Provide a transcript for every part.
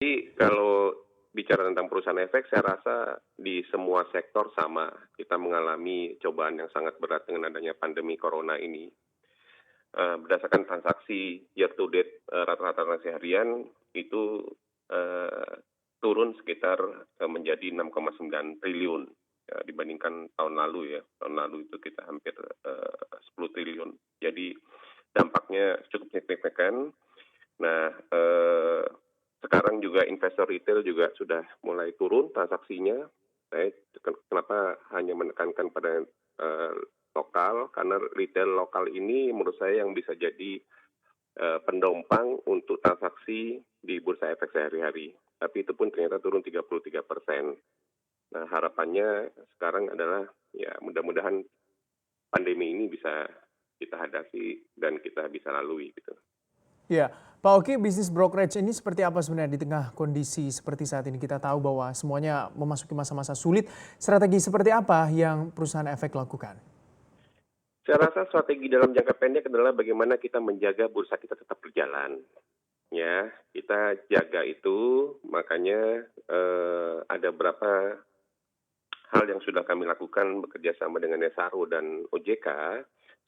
Jadi kalau bicara tentang perusahaan efek, saya rasa di semua sektor sama. Kita mengalami cobaan yang sangat berat dengan adanya pandemi corona ini. Berdasarkan transaksi year to date, rata-rata transaksi harian itu eh, turun sekitar menjadi 6,9 triliun ya, dibandingkan tahun lalu ya. Tahun lalu itu kita hampir 10 triliun. Jadi dampaknya cukup signifikan. Nah, sekarang juga investor retail juga sudah mulai turun transaksinya. Saya kenapa hanya menekankan pada lokal, karena retail lokal ini menurut saya yang bisa jadi pendompang untuk transaksi di bursa efek sehari-hari. Tapi itu pun ternyata turun 33%. Nah, harapannya sekarang adalah ya mudah-mudahan pandemi ini bisa kita hadapi dan kita bisa lalui gitu. Ya, Pak Oki, bisnis brokerage ini seperti apa sebenarnya di tengah kondisi seperti saat ini? Kita tahu bahwa semuanya memasuki masa-masa sulit. Strategi seperti apa yang perusahaan efek lakukan? Saya rasa strategi dalam jangka pendek adalah bagaimana kita menjaga bursa kita tetap berjalan. Ya, kita jaga itu, makanya ada beberapa hal yang sudah kami lakukan bekerja sama dengan SRO dan OJK.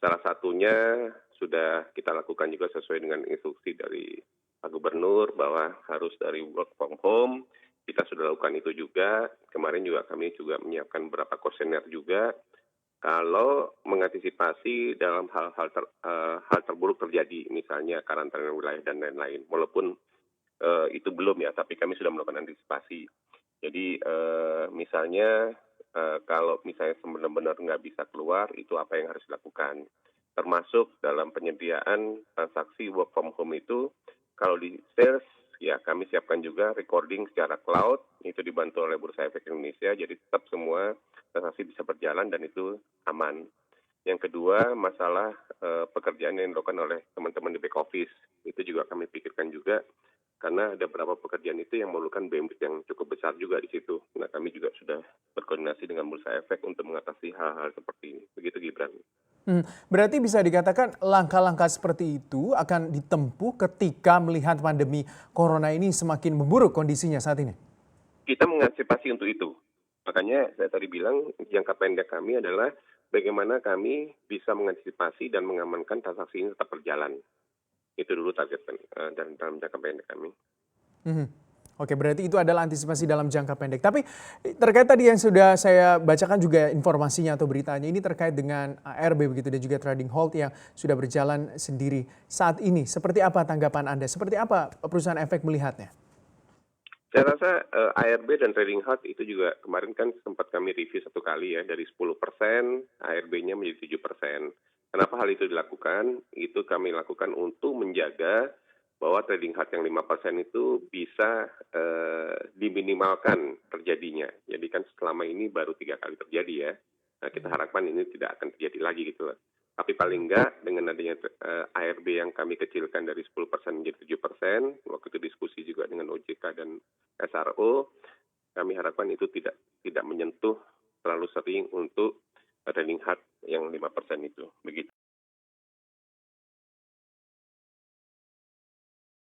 Salah satunya sudah kita lakukan juga sesuai dengan instruksi dari Pak Gubernur bahwa harus dari work from home. Kita sudah lakukan itu juga. Kemarin juga kami juga menyiapkan beberapa kuesioner juga. Kalau mengantisipasi dalam hal terburuk terjadi, misalnya karantina wilayah dan lain-lain. Walaupun itu belum ya, tapi kami sudah melakukan antisipasi. Jadi misalnya kalau misalnya benar-benar nggak bisa keluar, itu apa yang harus dilakukan. Termasuk dalam penyediaan transaksi work from home itu, kalau di sales, ya kami siapkan juga recording secara cloud, itu dibantu oleh Bursa Efek Indonesia, jadi tetap semua transaksi bisa berjalan dan itu aman. Yang kedua, masalah pekerjaan yang dilakukan oleh teman-teman di back office, itu juga kami pikirkan juga, karena ada beberapa pekerjaan itu yang memerlukan bandwidth yang cukup besar juga di situ. Nah, kami juga sudah berkoordinasi dengan Bursa Efek untuk mengatasi hal-hal seperti ini. Begitu, Gibran. Berarti bisa dikatakan langkah-langkah seperti itu akan ditempuh ketika melihat pandemi corona ini semakin memburuk kondisinya saat ini? Kita mengantisipasi untuk itu. Makanya saya tadi bilang jangka pendek kami adalah bagaimana kami bisa mengantisipasi dan mengamankan transaksi ini tetap berjalan. Itu dulu target dan dalam jangka pendek kami. Mhm. Oke, berarti itu adalah antisipasi dalam jangka pendek. Tapi terkait tadi yang sudah saya bacakan juga informasinya atau beritanya ini terkait dengan ARB begitu dan juga trading hold yang sudah berjalan sendiri saat ini. Seperti apa tanggapan Anda? Seperti apa perusahaan efek melihatnya? Saya rasa ARB dan trading halt itu juga kemarin kan sempat kami review satu kali ya, dari 10%, ARB-nya menjadi 7%. Kenapa hal itu dilakukan? Itu kami lakukan untuk menjaga bahwa trading halt yang 5% itu bisa diminimalkan terjadinya. Jadi kan selama ini baru 3 kali terjadi ya. Nah, kita harapkan ini tidak akan terjadi lagi gitu loh. Tapi paling enggak dengan adanya ARB yang kami kecilkan dari 10% menjadi 7%, waktu itu diskusi juga dengan OJK dan SRO, kami harapkan itu tidak menyentuh terlalu sering untuk trading hard yang 5% itu. Begitu.